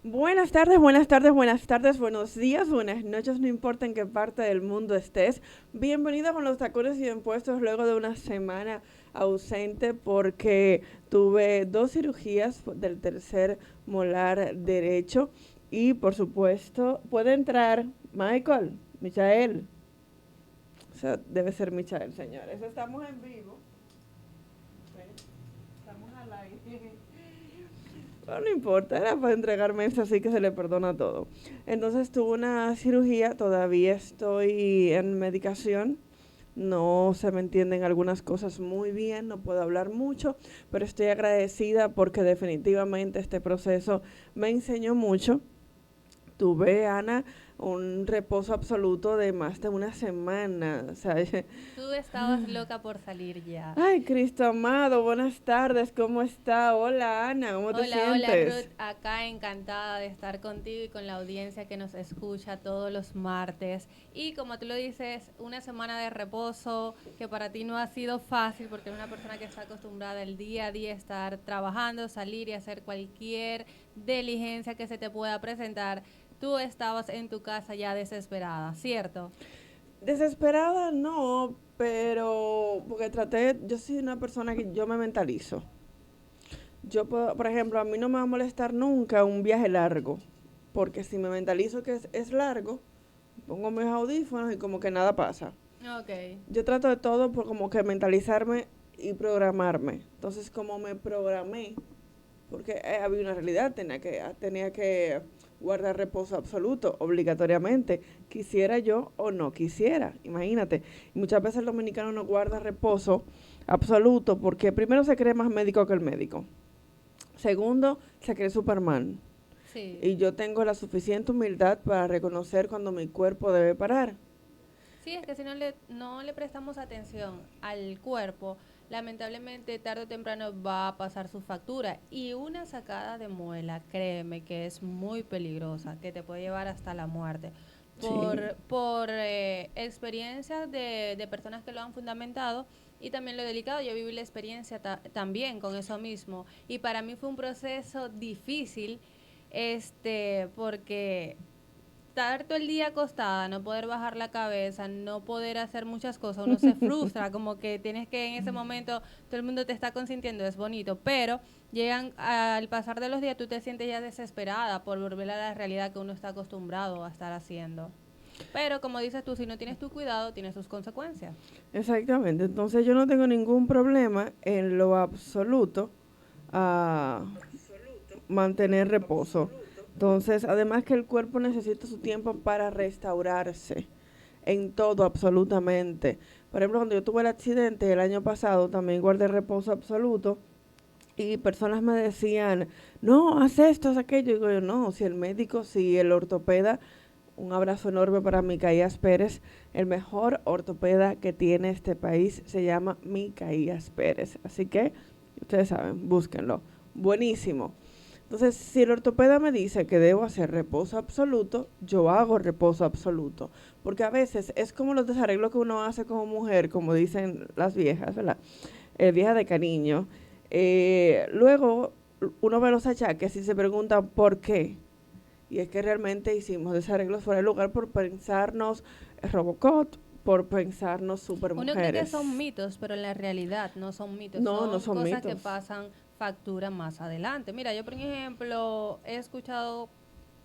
Buenas tardes, buenos días, buenas noches, no importa en qué parte del mundo estés. Bienvenido con los tacones y impuestos luego de una semana ausente porque tuve dos cirugías del tercer molar derecho y por supuesto puede entrar Michael. O sea, debe ser Michael, señores. Estamos en vivo. Estamos al aire. Pero no importa, era para entregarme esto, así que se le perdona todo. Entonces tuve una cirugía, todavía estoy en medicación. No se me entienden algunas cosas muy bien, no puedo hablar mucho, pero estoy agradecida porque definitivamente este proceso me enseñó mucho. Tuve, Ana, un reposo absoluto de más de una semana. O sea, Tú estabas loca por salir ya. ay, Cristo amado, buenas tardes, ¿cómo está? Hola, Ana, ¿cómo te Hola sientes? Ruth, acá encantada de estar contigo y con la audiencia que nos escucha todos los martes. Y como tú lo dices, una semana de reposo que para ti no ha sido fácil porque eres una persona que está acostumbrada el día a día a estar trabajando, salir y hacer cualquier diligencia que se te pueda presentar. Tú estabas en tu casa ya desesperada, ¿cierto? Desesperada no, pero porque yo soy una persona que yo me mentalizo. Yo puedo, por ejemplo, a mí no me va a molestar nunca un viaje largo, porque si me mentalizo que es largo, pongo mis audífonos y como que nada pasa. Ok. Yo trato de todo por como que mentalizarme y programarme. Entonces, como me programé, porque había una realidad, tenía que guardar reposo absoluto, obligatoriamente, quisiera yo o no quisiera, imagínate. Y muchas veces el dominicano no guarda reposo absoluto porque primero se cree más médico que el médico. Segundo, se cree Superman. Sí. Y yo tengo la suficiente humildad para reconocer cuando mi cuerpo debe parar. Sí, es que si no le prestamos atención al cuerpo, lamentablemente tarde o temprano va a pasar su factura. Y una sacada de muela, créeme que es muy peligrosa, que te puede llevar hasta la muerte. Sí. Por experiencias de personas que lo han fundamentado y también lo delicado. Yo viví la experiencia también con eso mismo. Y para mí fue un proceso difícil, porque estar todo el día acostada, no poder bajar la cabeza, no poder hacer muchas cosas, uno se frustra, como que tienes que en ese momento, todo el mundo te está consintiendo, es bonito, pero llegan al pasar de los días, tú te sientes ya desesperada por volver a la realidad que uno está acostumbrado a estar haciendo. Pero como dices tú, si no tienes tu cuidado, tienes sus consecuencias. Exactamente. Entonces yo no tengo ningún problema en lo absoluto a mantener reposo. Entonces, además que el cuerpo necesita su tiempo para restaurarse en todo absolutamente. Por ejemplo, cuando yo tuve el accidente el año pasado, también guardé reposo absoluto y personas me decían, no, haz esto, haz aquello. Y digo yo, no, si el ortopeda, un abrazo enorme para Micaías Pérez, el mejor ortopeda que tiene este país se llama Micaías Pérez. Así que, ustedes saben, búsquenlo. Buenísimo. Entonces, si el ortopeda me dice que debo hacer reposo absoluto, yo hago reposo absoluto. Porque a veces es como los desarreglos que uno hace como mujer, como dicen las viejas, ¿verdad? Viejas de cariño. Luego uno ve los achaques y se pregunta por qué. Y es que realmente hicimos desarreglos fuera de lugar por pensarnos Robocop, por pensarnos Uno cree que son supermujeres. mitos, pero en la realidad no son mitos, No, no son son cosas que mitos. pasan factura más adelante. Mira, yo por ejemplo he escuchado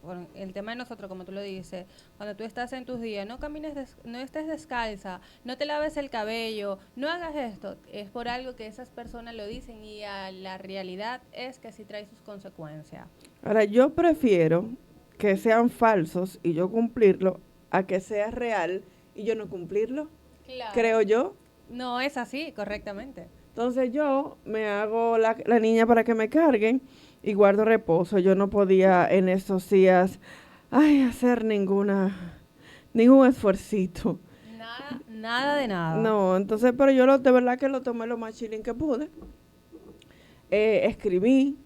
por el tema de nosotros, como tú lo dices, cuando tú estás en tus días, no camines, no estés descalza, no te laves el cabello, no hagas esto, es por algo que esas personas lo dicen y a la realidad es que sí trae sus consecuencias. Ahora, yo prefiero que sean falsos y yo cumplirlo a que sea real y yo no cumplirlo, creo Claro. yo. No es así, correctamente. Entonces yo me hago la niña para que me carguen y guardo reposo. Yo no podía en estos días, ay, hacer ningún esfuercito. Nada, nada de nada. No, entonces, pero de verdad que lo tomé lo más chilling que pude. Escribí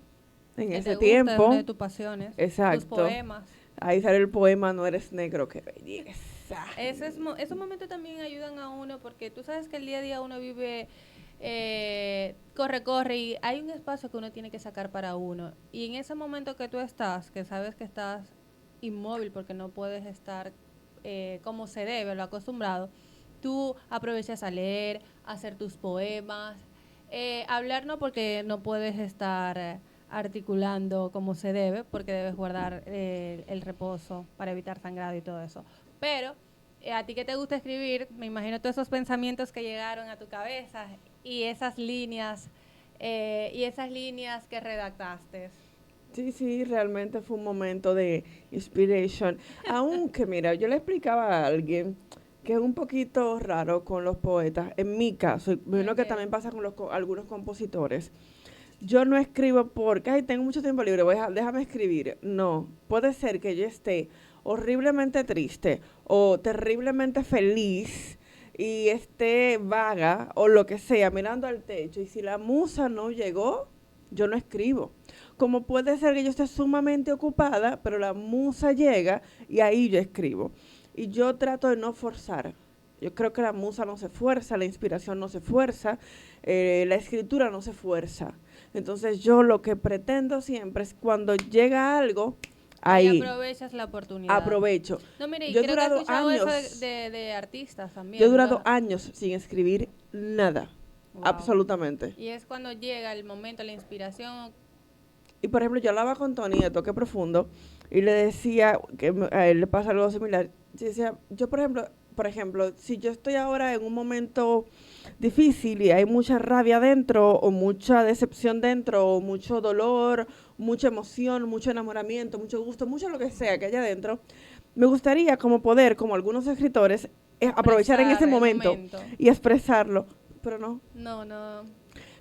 en Que ese te gusta, es una de tiempo, tus pasiones, tus exacto. poemas. Ahí sale el poema No eres negro, qué belleza. Esos momentos también ayudan a uno porque tú sabes que el día a día uno vive corre, corre, y hay un espacio que uno tiene que sacar para uno. Y en ese momento que tú estás, que sabes que estás inmóvil porque no puedes estar como se debe, lo acostumbrado, tú aprovechas a leer, a hacer tus poemas, hablar no porque no puedes estar articulando como se debe, porque debes guardar el reposo para evitar sangrado y todo eso. Pero a ti que te gusta escribir, me imagino todos esos pensamientos que llegaron a tu cabeza y esas líneas que redactaste. Sí, sí, realmente fue un momento de inspiration. Aunque, mira, yo le explicaba a alguien que es un poquito raro con los poetas, en mi caso, y me imagino que Okay. también pasa con algunos compositores. Yo no escribo porque, ay, tengo mucho tiempo libre, déjame escribir. No, puede ser que yo esté horriblemente triste o terriblemente feliz y esté vaga o lo que sea, mirando al techo. Y si la musa no llegó, yo no escribo. Como puede ser que yo esté sumamente ocupada, pero la musa llega y ahí yo escribo. Y yo trato de no forzar. Yo creo que la musa no se fuerza, la inspiración no se fuerza, la escritura no se fuerza. Entonces yo lo que pretendo siempre es cuando llega algo, Ahí ahí aprovechas la oportunidad. aprovecho. No, mire, y Yo he creo que he durado escuchado eso años, de artistas yo he también. durado años sin escribir nada, Wow. absolutamente. Y es cuando llega el momento, la inspiración. Y por ejemplo, yo hablaba con Tony de Toque Profundo y le decía que a él le pasa algo similar. Yo decía, yo por ejemplo, si yo estoy ahora en un momento difícil y hay mucha rabia dentro o mucha decepción dentro o mucho dolor, mucha emoción, mucho enamoramiento, mucho gusto, mucho lo que sea que haya dentro, me gustaría como poder, como algunos escritores, aprovechar en ese Expresar el momento momento. y expresarlo. Pero no, No, no.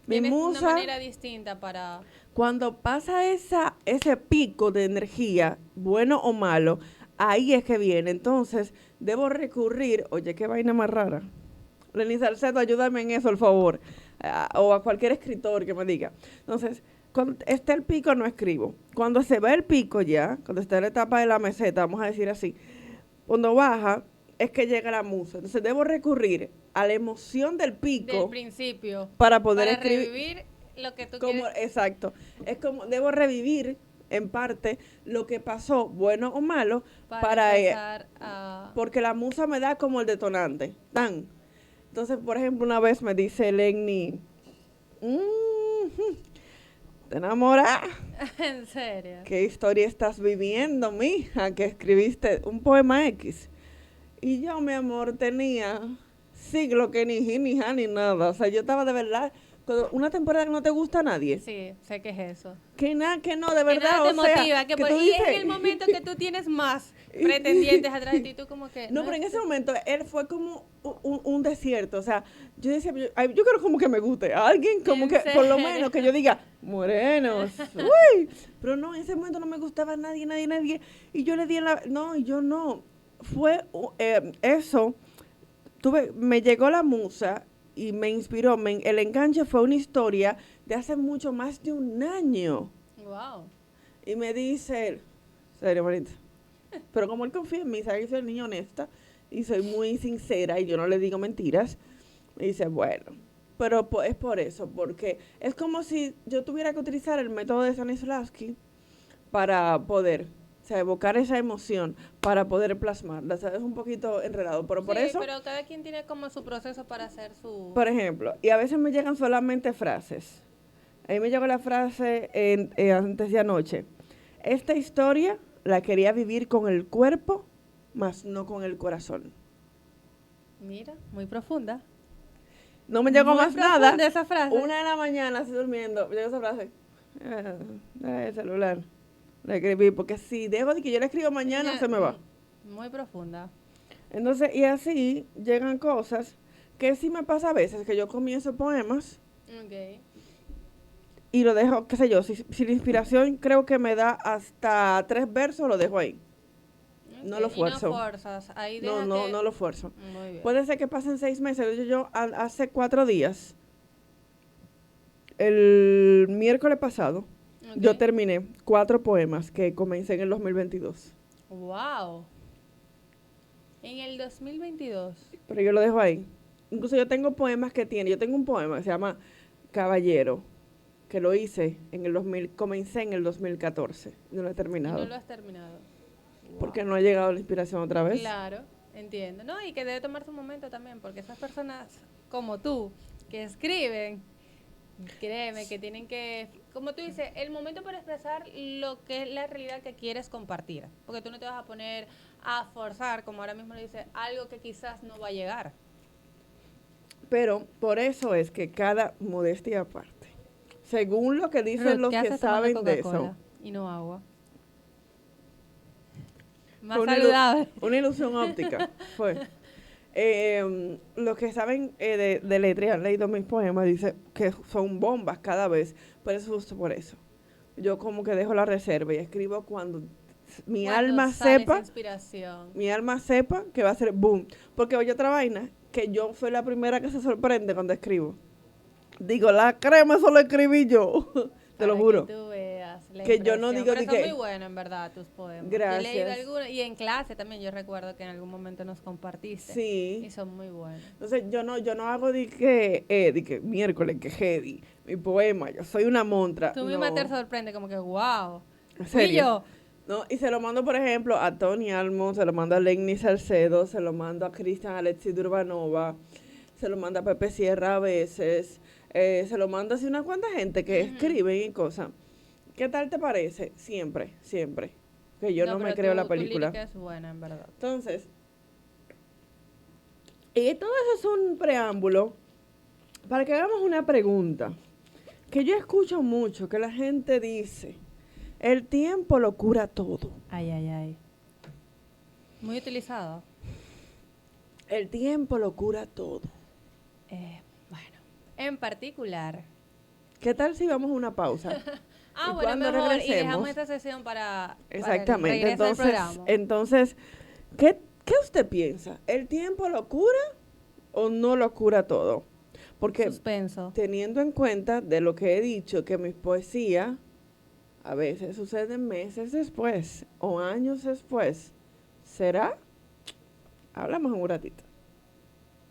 mi Tienes una musa, manera distinta para... cuando pasa ese pico de energía, bueno o malo, ahí es que viene. Entonces, debo recurrir, oye, qué vaina más rara. Lenny Salcedo, ayúdame en eso, por favor. O a cualquier escritor que me diga. Entonces, cuando está el pico, no escribo. Cuando se ve el pico ya, cuando está en la etapa de la meseta, vamos a decir así, cuando baja, es que llega la musa. Entonces, debo recurrir a la emoción del Del pico principio, para poder para escribir. revivir lo que tú Como, quieres, exacto. Es como, debo revivir en parte lo que pasó, bueno o malo, para para empezar a... porque la musa me da como el detonante. Tan. Entonces, por ejemplo, una vez me dice Lenny, ¿te enamoras? En serio. ¿Qué historia estás viviendo, mija? Que escribiste un poema X. Y yo, mi amor, tenía siglo que ni ji, ni ja, ni nada. O sea, yo estaba de verdad, una temporada que no te gusta a nadie. Sí, sé que es eso. Que nada, que no, de Que nada verdad, te o sea, motiva, que tú y es en el dices... momento que tú tienes más pretendientes atrás de ti, tú como que No, no pero en es... ese momento él fue como un desierto. O sea, yo decía, yo quiero como que me guste. Alguien como En que, por lo serio. menos, que yo diga, morenos. Uy. Pero no, en ese momento no me gustaba nadie, nadie, nadie. Y yo le di en la... No, y yo no. Fue eso. Me llegó la musa y me inspiró. El enganche fue una historia de hace mucho más de un año. Wow. Y me dice él, serio, bonita. Pero como él confía en mí, sabe que soy niña honesta y soy muy sincera y yo no le digo mentiras, me dice, bueno, pero es por eso, porque es como si yo tuviera que utilizar el método de Stanislavski para poder, o sea, evocar esa emoción, para poder plasmarla. O sea, es un poquito enredado, pero por Sí, eso, pero cada quien tiene como su proceso para hacer su... por ejemplo, y a veces me llegan solamente frases. A mí me llegó la frase antes de anoche. Esta historia la quería vivir con el cuerpo, mas no con el corazón. Mira, muy profunda. No me llegó Muy más profunda nada. esa frase. 1 de la mañana, así durmiendo, me llegó esa frase. El celular. La escribí, porque si dejo de que yo la escribo mañana, se me va. Muy profunda. Entonces, y así llegan cosas que sí me pasa a veces, que yo comienzo poemas Ok. y lo dejo, qué sé yo, si la inspiración creo que me da hasta 3 versos, lo dejo ahí. No lo Ok, y no fuerzo. forzas. Ahí No, deja no, que... no lo fuerzo. Muy bien. Puede ser que pasen 6 meses. Hace 4 días, el miércoles pasado, yo Ok. terminé 4 poemas que comencé en el 2022. Wow. En el 2022. Pero yo lo dejo ahí. Incluso yo tengo poemas yo tengo un poema que se llama Caballero, que lo hice en el 2000, comencé en el 2014, no lo he Y terminado. no lo has terminado. Porque no ha llegado la inspiración otra vez. Claro, entiendo. No, y que debe tomar su momento también, porque esas personas como tú, que escriben, créeme que tienen que, como tú dices, el momento para expresar lo que es la realidad que quieres compartir. Porque tú no te vas a poner a forzar, como ahora mismo lo dice, algo que quizás no va a llegar. Pero por eso es que cada modestia aparte, según lo que dicen Ruth, los ¿qué que haces tomando saben de eso, Coca-Cola y no agua? Más fue saludable. una ilusión óptica, fue. Los que saben de letra, han leído mis poemas, dicen que son bombas cada vez, por eso justo por eso. Yo como que dejo la reserva y escribo cuando mi Cuando alma sale esa sepa, inspiración. mi alma sepa que va a ser boom. Porque oye otra vaina, que yo soy la primera que se sorprende cuando escribo. Digo, la crema eso lo escribí yo, te lo Para juro. que tú veas la Que yo no impresión. digo Pero de son que- muy buenos, en verdad, tus poemas. Yo he leído Gracias. algunos, y en clase también, yo recuerdo que en algún momento nos compartiste. Sí. Y son muy buenos. Entonces yo no hago de que miércoles, que heavy, mi poema, yo soy una montra. Tú misma te No, sorprende, como que, wow. en Fui serio. yo. No, y se lo mando, por ejemplo, a Tony Almo, se lo mando a Lenny Salcedo, se lo mando a Cristian Alexis Durbanova, se lo mando a Pepe Sierra a veces, se lo mando así una cuanta gente que escriben y cosas. ¿Qué tal te parece? Siempre, siempre. Que yo no me pero creo la tu película. lírica es buena, en verdad. Entonces, y todo eso es un preámbulo para que hagamos una pregunta que yo escucho mucho, que la gente dice, el tiempo lo cura todo. Ay, ay, ay. Muy utilizado. El tiempo lo cura todo. Bueno, en particular. ¿Qué tal si vamos a una pausa? Y Bueno, cuando mejor. Y regresemos, dejamos esta sesión para el exactamente, regreso del programa. entonces, ¿qué usted piensa? ¿El tiempo lo cura o no lo cura todo? Porque Suspenso. teniendo en cuenta de lo que he dicho, que mis poesías a veces suceden meses después o años después, ¿será? Hablamos en un ratito.